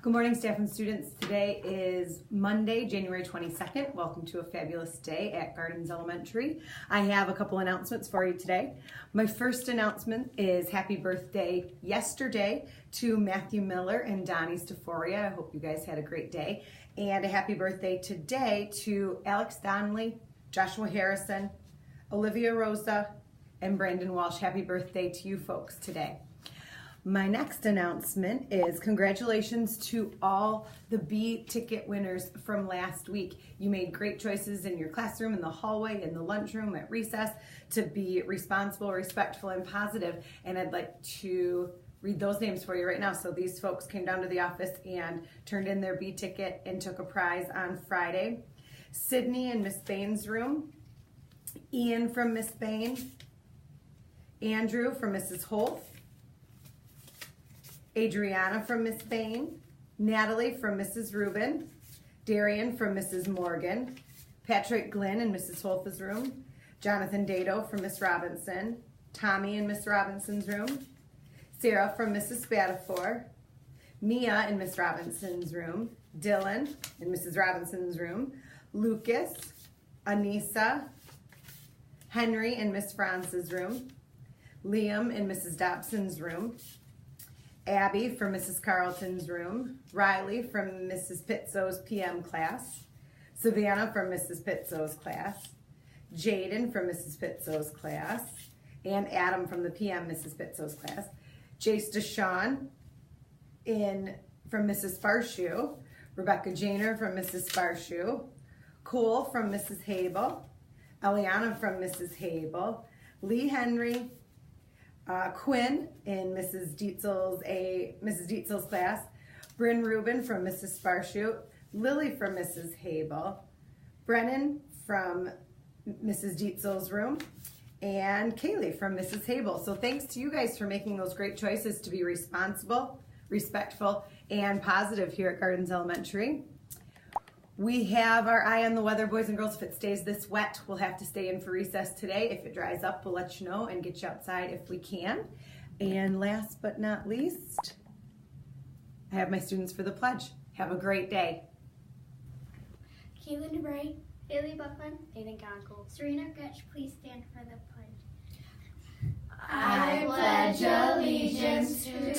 Good morning, staff and students. Today is Monday, January 22nd. Welcome to a fabulous day at Gardens Elementary. I have a couple announcements for you today. My first announcement is happy birthday yesterday to Matthew Miller and Donnie Staforia. I hope you guys had a great day. And a happy birthday today to Alex Donnelly, Joshua Harrison, Olivia Rosa, and Brandon Walsh. Happy birthday to you folks today. My next announcement is congratulations to all the B ticket winners from last week. You made great choices in your classroom, in the hallway, in the lunchroom, at recess to be responsible, respectful, and positive. And I'd like to read those names for you right now. So these folks came down to the office and turned in their B ticket and took a prize on Friday. Sydney in Miss Bain's room, Ian from Miss Bain, Andrew from Mrs. Holt, Adriana from Miss Bain, Natalie from Mrs. Rubin, Darian from Mrs. Morgan, Patrick Glynn in Mrs. Holth's room, Jonathan Dado from Miss Robinson, Tommy in Miss Robinson's room, Sarah from Mrs. Spatafor, Mia in Miss Robinson's room, Dylan in Mrs. Robinson's room, Lucas, Anissa, Henry in Miss France's room, Liam in Mrs. Dobson's room, Abby from Mrs. Carlton's room, Riley from Mrs. Pitzo's PM class, Savannah from Mrs. Pitzo's class, Jaden from Mrs. Pitzo's class, and Adam from the PM Mrs. Pitzo's class, Jace DeShawn from Mrs. Sparshoe, Rebecca Janer from Mrs. Sparshoe, Cole from Mrs. Hable, Eliana from Mrs. Hable, Lee Henry, Quinn in Mrs. Dietzel's class, Bryn Rubin from Mrs. Sparshoe, Lily from Mrs. Hable, Brennan from Mrs. Dietzel's room, and Kaylee from Mrs. Hable. So thanks to you guys for making those great choices to be responsible, respectful, and positive here at Gardens Elementary. We have our eye on the weather, boys and girls. If it stays this wet, we'll have to stay in for recess today. If it dries up, we'll let you know and get you outside if we can. And last but not least, I have my students for the pledge. Have a great day. Caitlin DeBray, Haley Buckland, Aiden Conkle, Serena Gretsch, please stand for the pledge. I pledge allegiance to the